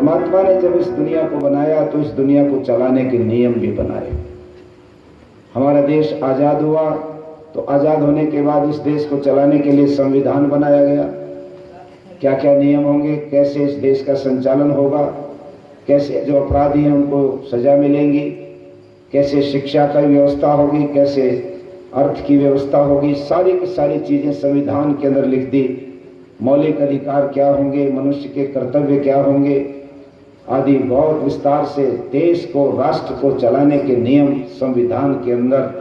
परमात्मा ने जब इस दुनिया को बनाया तो इस दुनिया को चलाने के नियम भी बनाए। हमारा देश आज़ाद हुआ तो आज़ाद होने के बाद इस देश को चलाने के लिए संविधान बनाया गया। क्या क्या नियम होंगे, कैसे इस देश का संचालन होगा, कैसे जो अपराधी हैं उनको सजा मिलेंगी, कैसे शिक्षा की व्यवस्था होगी, कैसे अर्थ की व्यवस्था होगी, सारी की सारी चीज़ें संविधान के अंदर लिख दी। मौलिक अधिकार क्या होंगे, मनुष्य के कर्तव्य क्या होंगे आदि बहुत विस्तार से देश को, राष्ट्र को चलाने के नियम संविधान के अंदर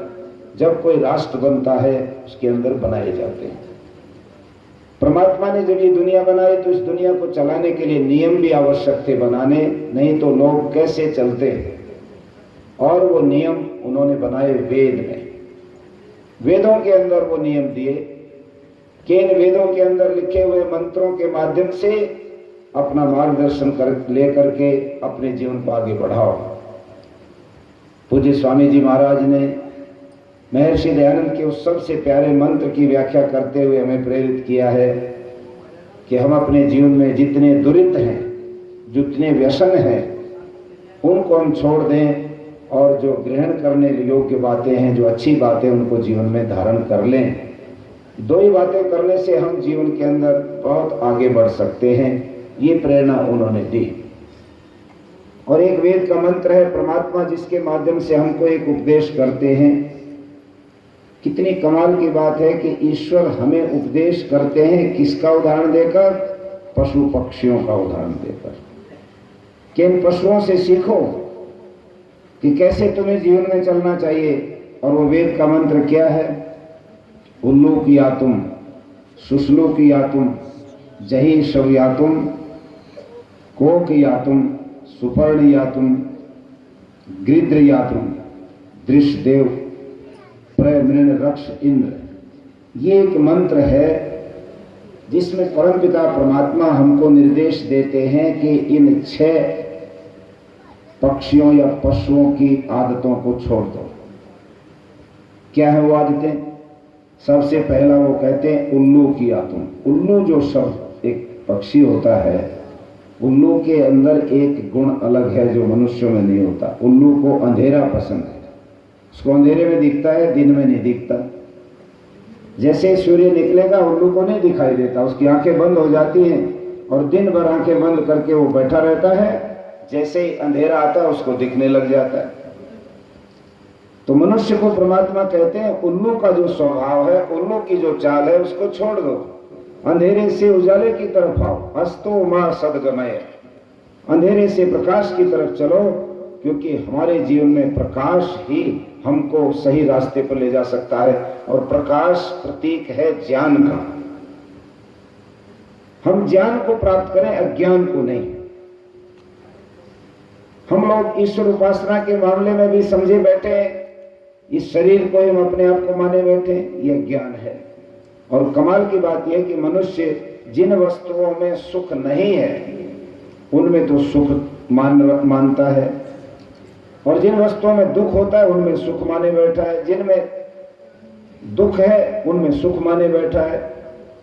जब कोई राष्ट्र बनता है उसके अंदर बनाए जाते हैं। परमात्मा ने जब ये दुनिया बनाई तो इस दुनिया को चलाने के लिए नियम भी आवश्यक थे बनाने, नहीं तो लोग कैसे चलते। और वो नियम उन्होंने बनाए वेद में। वेदों के अंदर वो नियम दिए कि इन वेदों के अंदर लिखे हुए मंत्रों के माध्यम से अपना मार्गदर्शन लेकर के अपने जीवन को आगे बढ़ाओ। पूज्य स्वामी जी महाराज ने महर्षि दयानंद के उस सबसे प्यारे मंत्र की व्याख्या करते हुए हमें प्रेरित किया है कि हम अपने जीवन में जितने दुरित हैं, जितने व्यसन हैं, उनको हम छोड़ दें और जो ग्रहण करने योग्य बातें हैं, जो अच्छी बातें, उनको जीवन में धारण कर लें। दो ही बातें करने से हम जीवन के अंदर बहुत आगे बढ़ सकते हैं, ये प्रेरणा उन्होंने दी। और एक वेद का मंत्र है परमात्मा, जिसके माध्यम से हमको एक उपदेश करते हैं। कितनी कमाल की बात है कि ईश्वर हमें उपदेश करते हैं, किसका उदाहरण देकर? पशु पक्षियों का उदाहरण देकर, कि इन पशुओं से सीखो कि कैसे तुम्हें जीवन में चलना चाहिए। और वो वेद का मंत्र क्या है? उल्लूक यातुम, शुश्लूक यातुम, जही शव यातुम, कोक यातुम, सुपर्ण यातुम, गृद्र यातुम, दृश्यदेव, प्रमृण रक्ष इंद्र। ये एक मंत्र है जिसमें परमपिता परमात्मा हमको निर्देश देते हैं कि इन 6 पक्षियों या पशुओं की आदतों को छोड़ दो। क्या है वो आदतें? सबसे पहला वो कहते हैं उल्लू की आदत। उल्लू जो शब्द एक पक्षी होता है, उल्लू के अंदर एक गुण अलग है जो मनुष्यों में नहीं होता। उल्लू को अंधेरा पसंद है, उसको अंधेरे में दिखता है, दिन में नहीं दिखता। जैसे सूर्य निकलेगा उल्लू को नहीं दिखाई देता, उसकी आंखें बंद हो जाती हैं और दिन भर आंखें बंद करके वो बैठा रहता है। जैसे ही अंधेरा आता है उसको दिखने लग जाता है। तो मनुष्य को परमात्मा कहते हैं उल्लू का जो स्वभाव है, उल्लू की जो चाल है, उसको छोड़ दो, अंधेरे से उजाले की तरफ आओ। अस्तो मां सद्गमय, अंधेरे से प्रकाश की तरफ चलो, क्योंकि हमारे जीवन में प्रकाश ही हमको सही रास्ते पर ले जा सकता है। और प्रकाश प्रतीक है ज्ञान का। हम ज्ञान को प्राप्त करें, अज्ञान को नहीं। हम लोग ईश्वर उपासना के मामले में भी समझे बैठे हैं, इस शरीर को हम अपने आप को माने बैठे, यह ज्ञान है। और कमाल की बात यह कि मनुष्य जिन वस्तुओं में सुख नहीं है उनमें तो सुख मानता है, और जिन वस्तुओं में दुख होता है उनमें सुख माने बैठा है। जिनमें दुख है उनमें सुख माने बैठा है।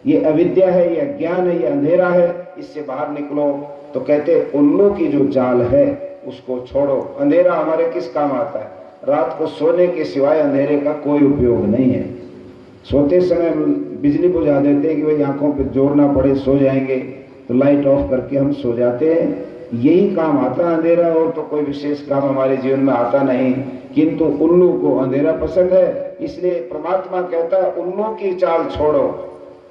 ये अविद्या है, ये अज्ञान है, ये अंधेरा है, इससे बाहर निकलो। तो कहते उल्लू की जो जाल है उसको छोड़ो। अंधेरा हमारे किस काम आता है? रात को सोने के सिवाय अंधेरे का कोई उपयोग नहीं है। सोते समय बिजली बुझा देते हैं कि भाई आंखों पे जोर ना पड़े, सो जाएंगे, तो लाइट ऑफ करके हम सो जाते हैं। यही काम आता है अंधेरा, और तो कोई विशेष काम हमारे जीवन में आता नहीं। किंतु उल्लू को अंधेरा पसंद है, इसलिए परमात्मा कहता है उल्लू की चाल छोड़ो।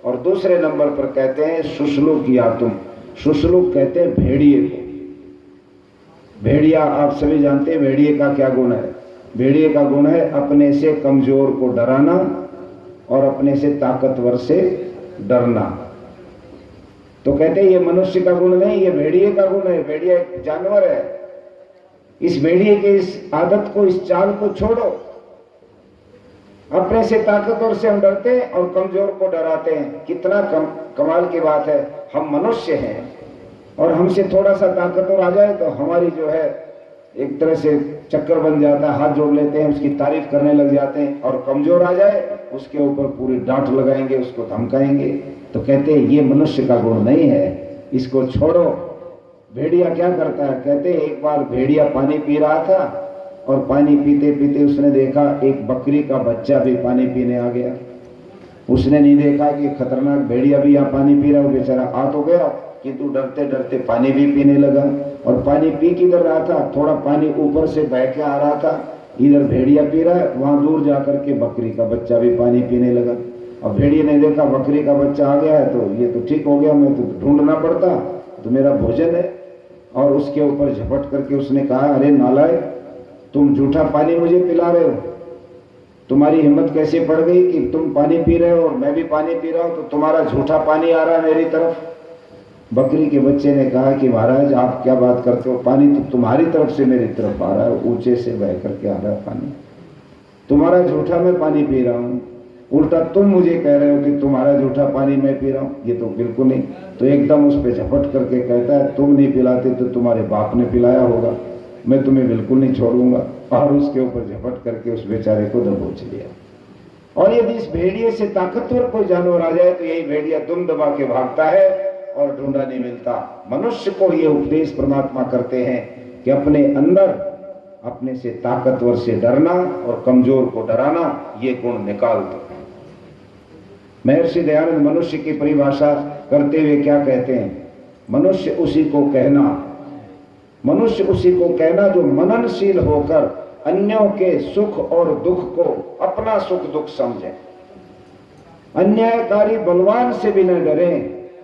और दूसरे नंबर पर कहते हैं शुश्लूक किया तुम। शुश्लूक कहते हैं भेड़िए को। भेड़िया आप सभी जानते हैं भेड़िए का क्या गुण है? भेड़िए का गुण है अपने से कमजोर को डराना और अपने से ताकतवर से डरना। तो कहते हैं ये मनुष्य का गुण नहीं, ये भेड़िए का गुण है। भेड़िया एक जानवर है। इस भेड़िए के इस आदत को, इस चाल को छोड़ो। अपने से ताकतवर से हम डरते हैं और कमजोर को डराते हैं। कितना कमाल की बात है। हम मनुष्य हैं और हमसे थोड़ा सा ताकतवर आ जाए तो हमारी जो है एक तरह से चक्कर बन जाता है, हाथ जोड़ लेते हैं, उसकी तारीफ करने लग जाते हैं। और कमजोर आ जाए उसके ऊपर पूरी डांट लगाएंगे, उसको धमकाएंगे। तो कहते हैं ये मनुष्य का गुण नहीं है, इसको छोड़ो। भेड़िया क्या करता है? कहते एक बार भेड़िया पानी पी रहा था और पानी पीते पीते उसने देखा एक बकरी का बच्चा भी पानी पीने आ गया। उसने नहीं देखा कि खतरनाक भेड़िया भी यहाँ पानी पी रहा है, बेचारा आ तो गया किंतु डरते डरते पानी भी पीने लगा। और पानी पी किधर रहा था? थोड़ा पानी ऊपर से बह के आ रहा था, इधर भेड़िया पी रहा है, वहां दूर जाकर के बकरी का बच्चा भी पानी पीने लगा। अब भेड़िया ने देखा बकरी का बच्चा आ गया है तो ये तो ठीक हो गया, मैं तो ढूंढना पड़ता, तो मेरा भोजन है। और उसके ऊपर झपट करके उसने कहा, अरे नालायक, तुम झूठा पानी मुझे पिला रहे हो, तुम्हारी हिम्मत कैसे पड़ गई कि तुम पानी पी रहे हो और मैं भी पानी पी रहा हूं, तो तुम्हारा झूठा पानी आ रहा है मेरी तरफ। बकरी के बच्चे ने कहा कि महाराज आप क्या बात करते हो, पानी तो तुम्हारी तरफ से मेरी तरफ आ रहा है, ऊंचे से बह करके आ रहा है पानी, तुम्हारा झूठा मैं पानी पी रहा हूं, उल्टा तुम मुझे कह रहे हो कि तुम्हारा झूठा पानी मैं पी रहा हूं, ये तो बिल्कुल नहीं। तो एकदम उस पर झपट करके कहता है, तुम नहीं पिलाते तो तुम्हारे बाप ने पिलाया होगा, मैं तुम्हें बिल्कुल नहीं छोड़ूंगा। और उसके ऊपर झपट करके उस बेचारे को दबोच लिया। और यदि इस भेड़िए से ताकतवर कोई जानवर आ जाए तो यही भेड़िया दुम दबा के भागता है और ढूंढा नहीं मिलता। मनुष्य को ये उपदेश परमात्मा करते हैं कि अपने अंदर अपने से ताकतवर से डरना और कमजोर को डराना, ये गुण निकाल दो। महर्षि दयानंद मनुष्य की परिभाषा करते हुए क्या कहते हैं? मनुष्य उसी को कहना जो मननशील होकर अन्यों के सुख और दुख को अपना सुख दुख समझे, अन्यायकारी बलवान से भी न डरें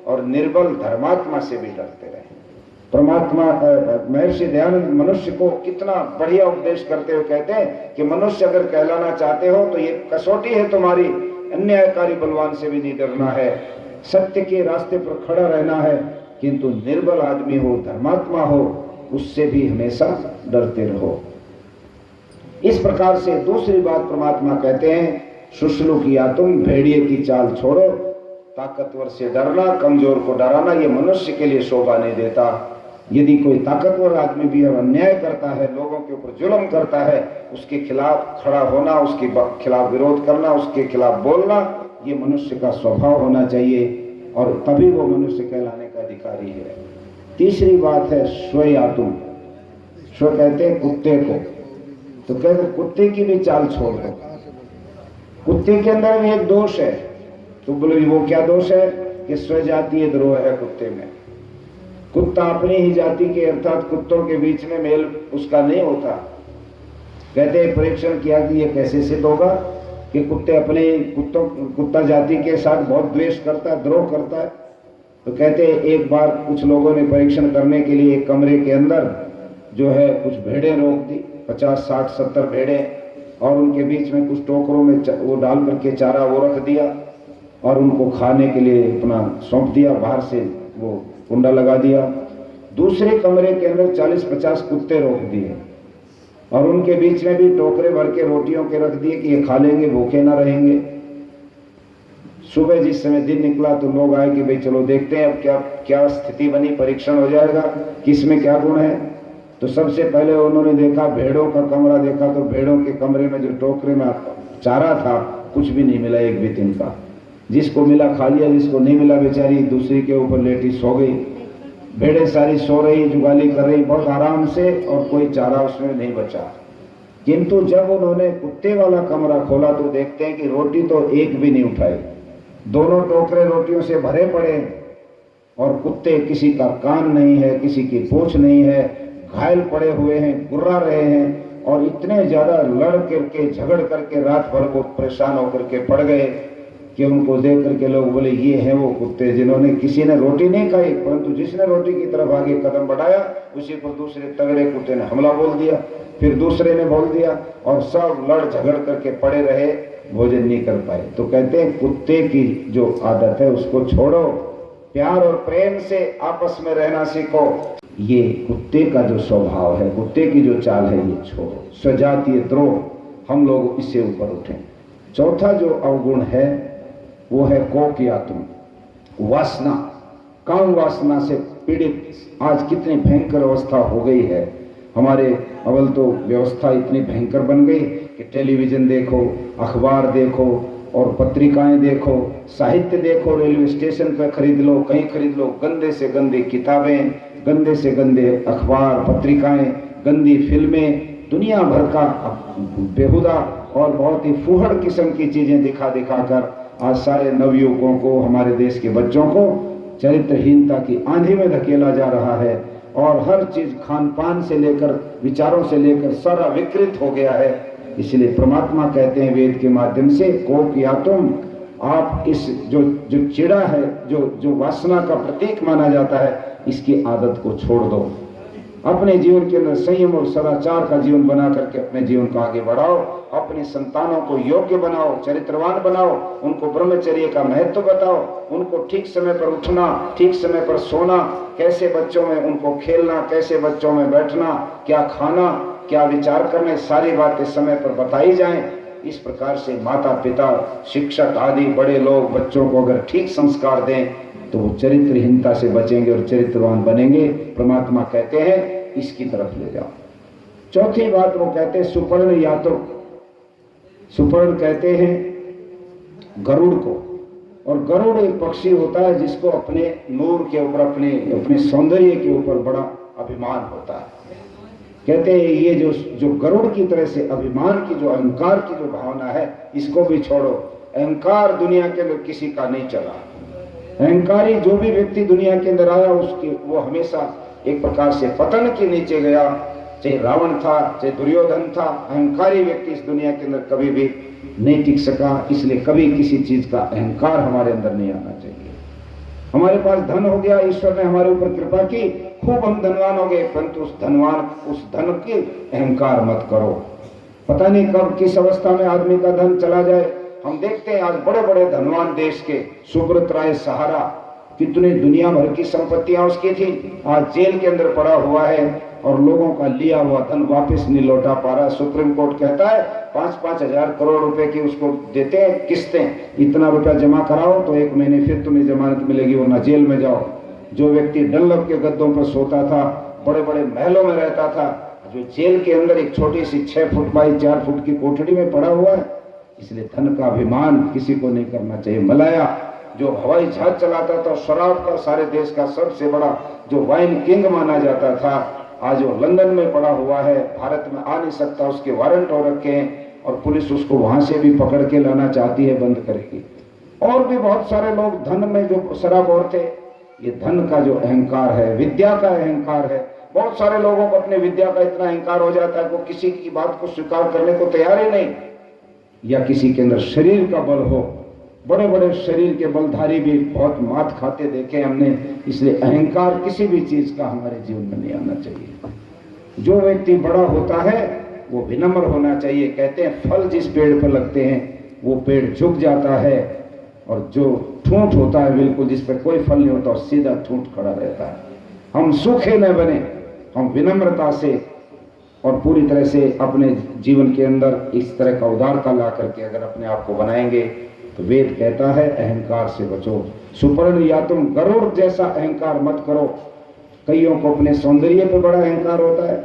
और निर्बल धर्मात्मा से भी डरते रहें। परमात्मा महर्षि दयानंद मनुष्य को कितना बढ़िया उपदेश करते हुए कहते हैं कि मनुष्य अगर कहलाना चाहते हो तो ये कसौटी है तुम्हारी, अन्यायकारी बलवान से भी नहीं डरना है, सत्य के रास्ते पर खड़ा रहना है, किंतु निर्बल आदमी हो, धर्मात्मा हो, उससे भी हमेशा डरते रहो। इस प्रकार से दूसरी बात परमात्मा कहते हैं, शुष्लु किया तुम भेड़िए की चाल छोड़ो, ताकतवर से डरना, कमजोर को डराना ये मनुष्य के लिए शोभा नहीं देता। यदि कोई ताकतवर आदमी भी अन्याय करता है, लोगों के ऊपर जुल्म करता है, उसके खिलाफ खड़ा होना, उसके खिलाफ विरोध करना, उसके खिलाफ बोलना, ये मनुष्य का स्वभाव होना चाहिए और तभी वो मनुष्य कहलाने का अधिकारी है। तीसरी बात है स्वयातुम। स्व कहते हैं कुत्ते को, तो कहते कुत्ते की भी चाल छोड़ दो। कुत्ते के अंदर भी एक दोष है, तो बोले वो क्या दोष है? कि स्वजातीय द्रोह है कुत्ते में। कुत्ता अपनी ही जाति के अर्थात कुत्तों के बीच में मेल उसका नहीं होता। कहते परीक्षण किया कि ये कैसे सिद्ध होगा कि कुत्ते अपने कुत्ता जाति के साथ बहुत द्वेष करता है, द्रोह करता है। तो कहते एक बार कुछ लोगों ने परीक्षण करने के लिए एक कमरे के अंदर जो है कुछ भेड़ें रोक दी, 50, 60, 70 भेड़ें, और उनके बीच में कुछ टोकरों में वो डाल करके चारा वो रख दिया और उनको खाने के लिए अपना सौंप दिया, बाहर से वो कुंडा लगा दिया। दूसरे कमरे के अंदर 40-50 कुत्ते रोक दिए और उनके बीच में भी टोकरे भर के रोटियों के रख दिए कि ये खा लेंगे, भूखे ना रहेंगे। सुबह जिस समय दिन निकला तो लोग आए कि भाई चलो देखते हैं अब क्या क्या स्थिति बनी, परीक्षण हो जाएगा किस में क्या गुण है। तो सबसे पहले उन्होंने देखा भेड़ों का कमरा देखा, तो भेड़ों के कमरे में जो टोकरे में चारा था कुछ भी नहीं मिला, एक भी दिन का। जिसको मिला खा लिया, जिसको नहीं मिला बेचारी दूसरी के ऊपर लेटी सो गई। भेड़ें सारी सो रही, जुगाली कर रही बहुत आराम से और कोई चारा उसमें नहीं बचा। किंतु जब उन्होंने कुत्ते वाला कमरा खोला तो देखते हैं कि रोटी तो एक भी नहीं उठाई, दोनों टोकरे रोटियों से भरे पड़े और कुत्ते किसी का कान नहीं है, किसी की पूंछ नहीं है, घायल पड़े हुए हैं, गुर्रा रहे हैं और इतने ज्यादा लड़ करके झगड़ करके रात भर को परेशान होकर के पड़ गए कि उनको देख करके लोग बोले ये हैं वो कुत्ते जिन्होंने, किसी ने रोटी नहीं खाई परंतु जिसने रोटी की तरफ आगे कदम बढ़ाया उसी पर दूसरे तगड़े कुत्ते ने हमला बोल दिया, फिर दूसरे ने बोल दिया और सब लड़ झगड़ करके पड़े रहे, भोजन नहीं कर पाए। तो कहते हैं कुत्ते की जो आदत है उसको छोड़ो, प्यार और प्रेम से आपस में रहना सीखो। ये कुत्ते का जो स्वभाव है, कुत्ते की जो चाल है ये छोड़ो। स्वजातीय द्रोह हम लोग इससे ऊपर उठें। चौथा जो अवगुण है वो है कोकियातुम, वासना, काम वासना से पीड़ित। आज कितनी भयंकर अवस्था हो गई है हमारे, अवल तो व्यवस्था इतनी भयंकर बन गई कि टेलीविजन देखो, अखबार देखो और पत्रिकाएं देखो, साहित्य देखो, रेलवे स्टेशन पर खरीद लो, कहीं खरीद लो, गंदे से गंदी किताबें, गंदे से गंदे अखबार पत्रिकाएं, गंदी फिल्में, दुनिया भर का बेहुदा और बहुत ही फूहड़ किस्म की चीजें दिखा दिखाकर आज सारे नवयुवकों को, हमारे देश के बच्चों को चरित्रहीनता की आंधी में धकेला जा रहा है। और हर चीज खान पान से लेकर विचारों से लेकर सारा विकृत हो गया है। इसलिए परमात्मा कहते हैं वेद के माध्यम से, कोप या तुम, आप इस जो चिड़ा है, जो वासना का प्रतीक माना जाता है, इसकी आदत को छोड़ दो। अपने जीवन के अंदर संयम और सदाचार का जीवन बना करके अपने जीवन को आगे बढ़ाओ। अपने संतानों को योग्य बनाओ, चरित्रवान बनाओ, उनको ब्रह्मचर्य का महत्व बताओ, उनको ठीक समय पर उठना, ठीक समय पर सोना, कैसे बच्चों में उनको खेलना, कैसे बच्चों में बैठना, क्या खाना, क्या विचार करना, सारी बातें समय पर बताई जाएं। इस प्रकार से माता पिता, शिक्षक आदि बड़े लोग बच्चों को अगर ठीक संस्कार दें तो वो चरित्रहीनता से बचेंगे और चरित्रवान बनेंगे। परमात्मा कहते हैं इसकी तरफ ले जाओ। चौथी बात वो कहते हैं सुपर्ण यातुर। सुपर्ण कहते हैं गरुड़ को, और गरुड़ एक पक्षी होता है जिसको अपने नूर के ऊपर, अपने सौंदर्य के ऊपर बड़ा अभिमान होता है। कहते हैं ये जो गरुड़ की तरह से अभिमान की, जो अहंकार की जो भावना है, इसको भी छोड़ो। अहंकार दुनिया के अंदर किसी का नहीं चला। अहंकारी जो भी व्यक्ति दुनिया के अंदर आया वो हमेशा एक प्रकार से पतन के नीचे गया। चाहे रावण था, चाहे दुर्योधन था, अहंकारी व्यक्ति इस दुनिया के अंदर कभी भी नहीं टिक सका। इसलिए कभी किसी चीज का अहंकार हमारे अंदर नहीं आना चाहिए। हमारे पास धन हो गया, ईश्वर ने हमारे ऊपर कृपा की, खूब हम धनवान हो गए, परंतु उस धन के अहंकार मत करो। पता नहीं कब किस अवस्था में आदमी का धन चला जाए। हम देखते हैं आज बड़े बड़े धनवान देश के, सुब्रत राय सहारा, कितनी दुनिया भर की संपत्तियां उसकी थी, आज जेल के अंदर पड़ा हुआ है और लोगों का लिया हुआ धन वापस नहीं लौटा पा रहा। सुप्रीम कोर्ट कहता है 5-5 हजार करोड़ रुपए की उसको देते हैं किस्तें, इतना रुपया जमा कराओ तो 1 महीने फिर तुम्हें जमानत मिलेगी, वरना जेल में जाओ। जो व्यक्ति डनलप के गद्दों पर सोता था, बड़े बड़े महलों में रहता था, जो जेल के अंदर एक छोटी सी 6 फुट बाई 4 फुट की कोठड़ी में पड़ा हुआ है। इसलिए धन का अभिमान किसी को नहीं करना चाहिए। मलाया जो हवाई जहाज चलाता था, शराब का सारे देश का सबसे बड़ा जो वाइन किंग माना जाता था, आज वो लंदन में पड़ा हुआ है, भारत में आ नहीं सकता, उसके वारंट हो रखे हैं और पुलिस उसको वहां से भी पकड़ के लाना चाहती है, बंद करेगी। और भी बहुत सारे लोग धन में जो शराबखोर थे, ये धन का जो अहंकार है, विद्या का अहंकार है। बहुत सारे लोगों को अपने विद्या का इतना अहंकार हो जाता है, वो किसी की बात को स्वीकार करने को तैयार ही नहीं। या किसी के अंदर शरीर का बल हो, बड़े बड़े शरीर के बलधारी भी बहुत मात खाते देखे हमने। इसलिए अहंकार किसी भी चीज का हमारे जीवन में नहीं आना चाहिए। जो व्यक्ति बड़ा होता है वो विनम्र होना चाहिए। कहते हैं फल जिस पेड़ पर लगते हैं वो पेड़ झुक जाता है, और जो ठूंठ होता है बिल्कुल जिस पर कोई फल नहीं होता और सीधा ठूंठ खड़ा रहता है। हम सूखे न बने, हम विनम्रता से और पूरी तरह से अपने जीवन के अंदर इस तरह का उदारता ला करके अगर अपने आप को बनाएंगे तो वेद कहता है अहंकार से बचो। सुपर्ण या तुम गरुड़ जैसा अहंकार मत करो। कईयों को अपने सौंदर्य पे बड़ा अहंकार होता है,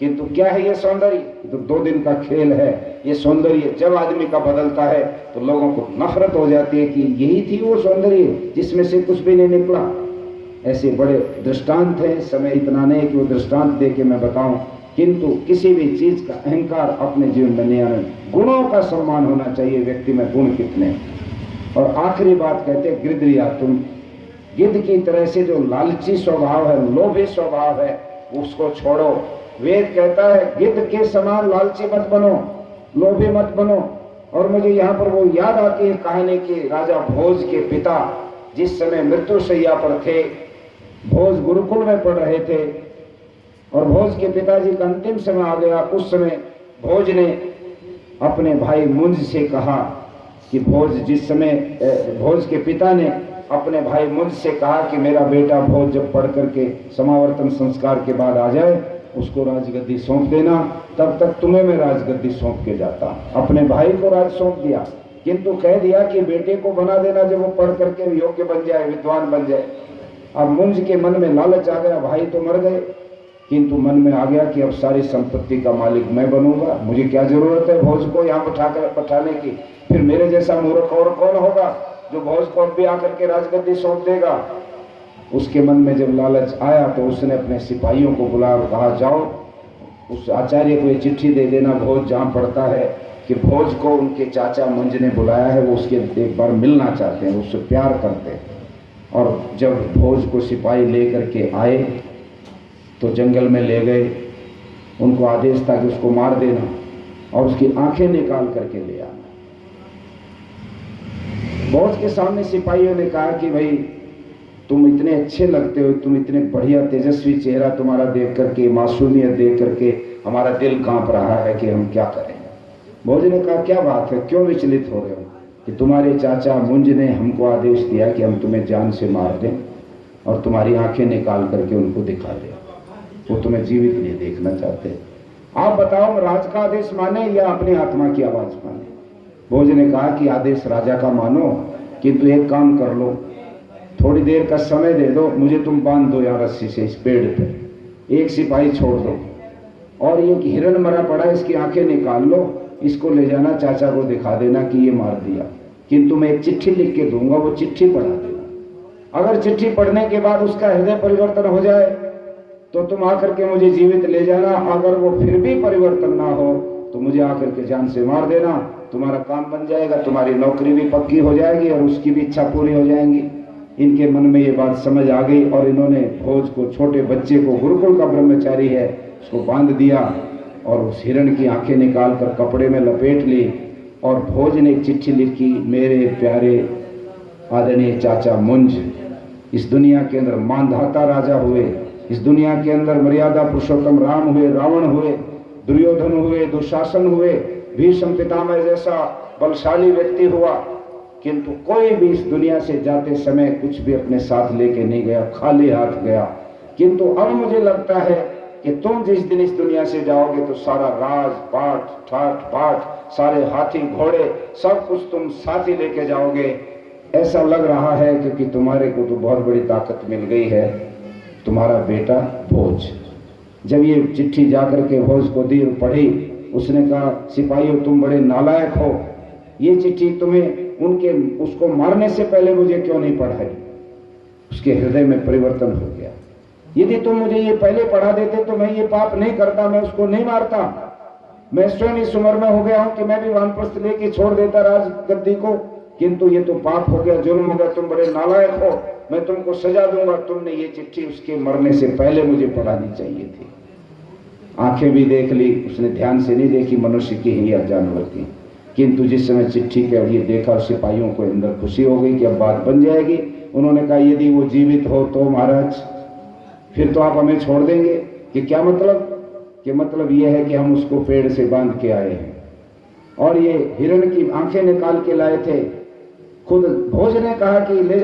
किंतु क्या है ये सौंदर्य? तो 2 दिन का खेल है। ये सौंदर्य जब आदमी का बदलता है तो लोगों को नफरत हो जाती है कि यही थी वो सौंदर्य जिसमें से कुछ भी नहीं निकला। ऐसे बड़े दृष्टांत हैं, समय इतना नहीं कि वो दृष्टांत दे के मैं बताऊं, किंतु किसी भी चीज का अहंकार अपने जीवन में नहीं आना। गुणों का सम्मान होना चाहिए, व्यक्ति में गुण कितने। और आखिरी बात कहते हैं गिरद्रिया तुम, गिद्ध की तरह से जो लालची स्वभाव है, लोभी स्वभाव है, उसको छोड़ो। वेद कहता है गिद्ध के समान लालची मत बनो, लोभी मत बनो। और मुझे यहाँ पर वो याद आती है कहानी की, राजा भोज के पिता जिस समय मृत्युशैया पर थे, भोज गुरुकुल में पढ़ रहे थे और भोज के पिताजी का अंतिम समय आ गया। उस समय भोज ने अपने भाई मुंज से कहा कि भोज के पिता ने अपने भाई मुंज से कहा कि मेरा बेटा भोज जब पढ़ करके समावर्तन संस्कार के बाद आ जाए उसको राजगद्दी सौंप देना, तब तक तुम्हें मैं राजगद्दी सौंप के जाता। अपने भाई को राज सौंप दिया, किंतु कह दिया कि बेटे को बना देना जब वो पढ़ करके योग्य बन जाए, विद्वान बन जाए। अब मुंज के मन में लालच आ गया, भाई तो मर गए, किंतु मन में आ गया कि अब सारी संपत्ति का मालिक मैं बनूंगा, मुझे क्या जरूरत है भोज को यहाँ बैठाने की। फिर मेरे जैसा मूर्ख और कौन होगा जो भोज को अब भी आकर के राजगद्दी सौंप देगा। उसके मन में जब लालच आया तो उसने अपने सिपाहियों को बुलाया और कहा, जाओ उस आचार्य को ये चिट्ठी दे देना, भोज जहाँ पड़ता है कि भोज को उनके चाचा मुंज ने बुलाया है, वो उसके एक बार मिलना चाहते हैं, उससे प्यार करते हैं। और जब भोज को सिपाही लेकर के आए तो जंगल में ले गए, उनको आदेश था कि उसको मार देना और उसकी आंखें निकाल करके ले आना। भोज के सामने सिपाहियों ने कहा कि भाई तुम इतने अच्छे लगते हो, तुम इतने बढ़िया तेजस्वी चेहरा तुम्हारा देख करके, मासूमियत देख करके हमारा दिल कांप रहा है कि हम क्या करें। भोज ने कहा, क्या बात है, क्यों विचलित हो रहे हो? कि तुम्हारे चाचा मुंज ने हमको आदेश दिया कि हम तुम्हें जान से मार दें और तुम्हारी आंखें निकाल करके उनको दिखा दें, वो तुम्हें जीवित नहीं देखना चाहते। आप बताओ, राज का आदेश माने या अपनी आत्मा की आवाज माने? भोज ने कहा कि आदेश राजा का मानो, किंतु एक काम कर लो, थोड़ी देर का समय दे दो, मुझे तुम बांध दो यहाँ रस्सी से इस पेड़ पे, एक सिपाही छोड़ दो और ये हिरण मरा पड़ा है, इसकी आंखें निकाल लो, इसको ले जाना, चाचा को दिखा देना कि ये मार दिया, किंतु मैं एक चिट्ठी लिख के दूंगा, वो चिट्ठी पढ़ा देना। अगर चिट्ठी पढ़ने के बाद उसका हृदय परिवर्तन हो जाए तो तुम आकर के मुझे जीवित ले जाना, अगर वो फिर भी परिवर्तन ना हो तो मुझे आकर के जान से मार देना। तुम्हारा काम बन जाएगा, तुम्हारी नौकरी भी पक्की हो जाएगी और उसकी भी इच्छा पूरी हो जाएंगी। इनके मन में ये बात समझ आ गई और इन्होंने भोज को, छोटे बच्चे को, गुरुकुल का ब्रह्मचारी है, उसको बांध दिया और उस हिरण की आंखें निकाल कर कपड़े में लपेट ली। और भोज ने एक चिट्ठी लिखी, मेरे प्यारे आदरणीय चाचा मुंज इस दुनिया के अंदर मानधाता राजा हुए, इस दुनिया के अंदर मर्यादा पुरुषोत्तम राम हुए, रावण हुए, दुर्योधन हुए, दुशासन हुए, भीष्म पितामह जैसा बलशाली व्यक्ति हुआ, किंतु कोई भी इस दुनिया से जाते समय कुछ भी अपने साथ लेके नहीं गया, खाली हाथ गया। किंतु अब मुझे लगता है कि तुम जिस दिन इस दुनिया से जाओगे तो सारा राज पाठ, ठाट बाट, सारे हाथी घोड़े सब कुछ तुम साथ ही लेके जाओगे। ऐसा लग रहा है क्योंकि तुम्हारे को तो बहुत बड़ी ताकत मिल गई है। तुम्हारा बेटा भोज। जब ये चिट्ठी जाकर के भोज को दी और पढ़ी, उसने कहा, सिपाहियों तुम बड़े नालायक हो, ये चिट्ठी तुम्हें उसको मारने से पहले मुझे क्यों नहीं पढ़ाई? उसके हृदय में परिवर्तन हो गया। यदि तुम मुझे ये पहले पढ़ा देते तो मैं ये पाप नहीं करता, मैं उसको नहीं मारता। मैं स्वयं इस उम्र में हो गया हूं कि मैं भी वानप्रस्थ लेके छोड़ देता राज गद्दी को, किंतु ये तो पाप हो गया, जुल्म हो गया, तुम बड़े नालायक हो, मैं तुमको सजा दूंगा। तुमने ये चिट्ठी उसके मरने से पहले मुझे पढ़ानी चाहिए थी। आंखें भी देख ली, उसने ध्यान से नहीं देखी मनुष्य की ही या जानवर की, किंतु जिस समय चिट्ठी के ये देखा सिपाहियों को अंदर खुशी हो गई कि अब बात बन जाएगी। उन्होंने कहा, यदि वो जीवित हो तो महाराज फिर तो आप हमें छोड़ देंगे। कि क्या मतलब? कि मतलब ये है कि हम उसको पेड़ से बांध के आए हैं और ये हिरण की आंखें निकाल के लाए थे। खुद भोज ने कहा कि ले